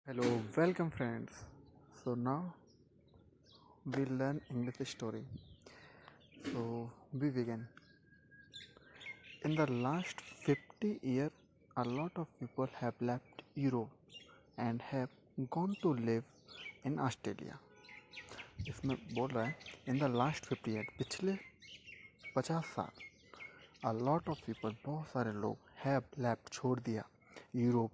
Hello, welcome friends. So now we learn English story. So we begin. In the last 50 years, a lot of people have left Europe and have gone to live in Australia. इसमें बोल रहा है in the last 50 year पिछले 50 साल a lot of people बहुत सारे लोग have left छोड़ दिया यूरोप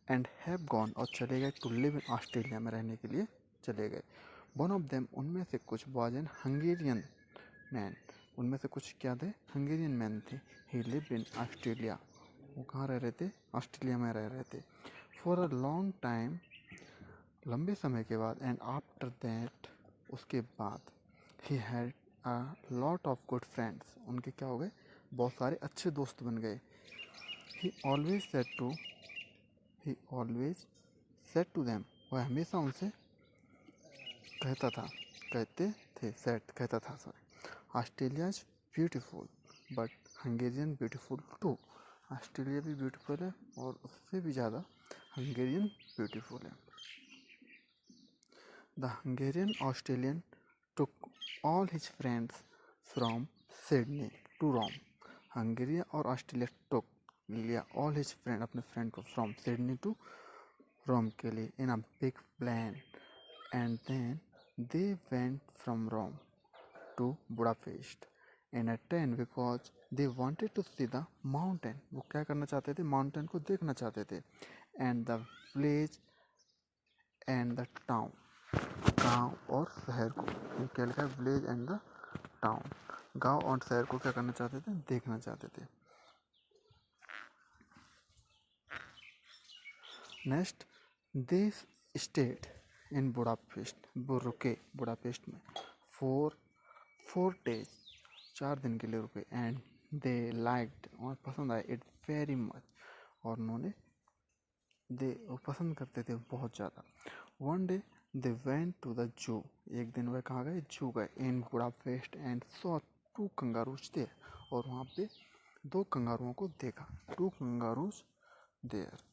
एंड हैव गॉन और चले गए टू लिव इन ऑस्ट्रेलिया में रहने के लिए चले गए। वन ऑफ देम उनमें से कुछ वॉज एन हंगेरियन मैन। उनमें से कुछ क्या थे? हंगेरियन मैन थे। ही लिव्ड इन ऑस्ट्रेलिया। वो कहाँ रह रहे थे? ऑस्ट्रेलिया में रह रहे थे फॉर अ लॉन्ग टाइम, लंबे समय के बाद। एंड आफ्टर दैट, उसके बाद he had a lot of good friends. उनके क्या हो गए? बहुत सारे अच्छे दोस्त बन गए। He always said to he always said to them. वह हमेशा उनसे कहता था, कहते थे, सेट कहता था, sorry, Australia is beautiful but Hungarian beautiful too. Australia भी ब्यूटीफुल है और उससे भी ज़्यादा हंगेरियन ब्यूटीफुल है। The Hungarian Australian took all his friends from Sydney to Rome. Hungaria और ऑस्ट्रेलिया टुक लिया ऑल हिज फ्रेंड, अपने फ्रेंड को, फ्रॉम सिडनी टू रोम के लिए in a big plan. And then they went from Rome to Budapest in a train because they wanted to see the mountain. वो क्या करना चाहते थे? माउंटेन को देखना चाहते थे। And the village and the town, गांव और शहर को। ये क्या लिखा है? विलेज एंड द टाउन, गांव और शहर को क्या करना चाहते थे? देखना चाहते थे। Next, they stayed in Budapest. वो रुके बुडापेस्ट में फोर 4 days, 4 दिन के लिए रुके। एंड दे लाइक्ड, और पसंद आया, इट वेरी मच, और उन्होंने दे वो पसंद करते थे बहुत ज़्यादा। One day they went to the zoo. एक दिन वह कहाँ गए? जू गए in Budapest and saw 2 kangaroos थे। और वहाँ पे 2 कंगारुओं को देखा। 2 kangaroos there.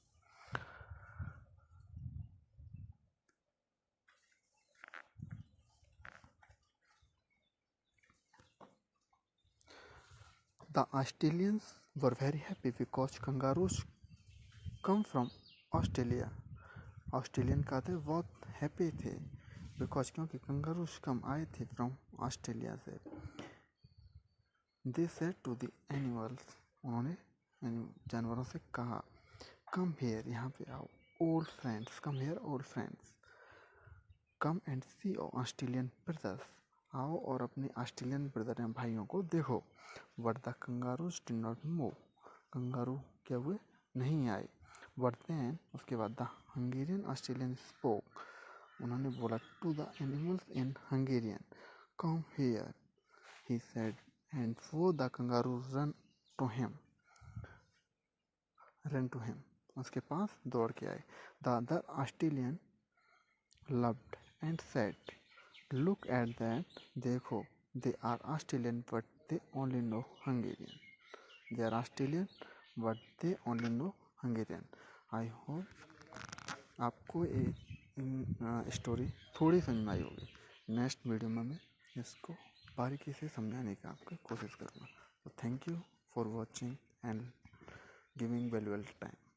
The Australians were very happy because kangaroos come from Australia. Australian का थे बहुत हैप्पी थे बिकॉज क्योंकि कंगारूस कम आए थे फ्रॉम ऑस्ट्रेलिया से। They said to the animals, उन्होंने जानवरों से कहा, कम हेयर, यहाँ पे आओ, old friends, come here old friends, come and see Australian brothers, आओ और अपने ऑस्ट्रेलियन ब्रदर या भाइयों को देखो। But the kangaroos did not move. Kangaroo क्या हुए? नहीं आए। बट देन, उसके बाद द हंगेरियन ऑस्ट्रेलियन स्पोक, उन्होंने बोला to the animals in Hungarian, come here, he said, and वो the kangaroo run to him, उसके पास दौड़ के आए। The other Australian loved and said, look at that, देखो, they are Australian but they only know Hungarian. They are Australian but they only know Hungarian. I hope आपको ये story थोड़ी समझ में आई होगी। नेक्स्ट वीडियो में मैं इसको बारीकी से समझाने की आपकी कोशिश करूँगा। तो thank you for watching and giving valuable time.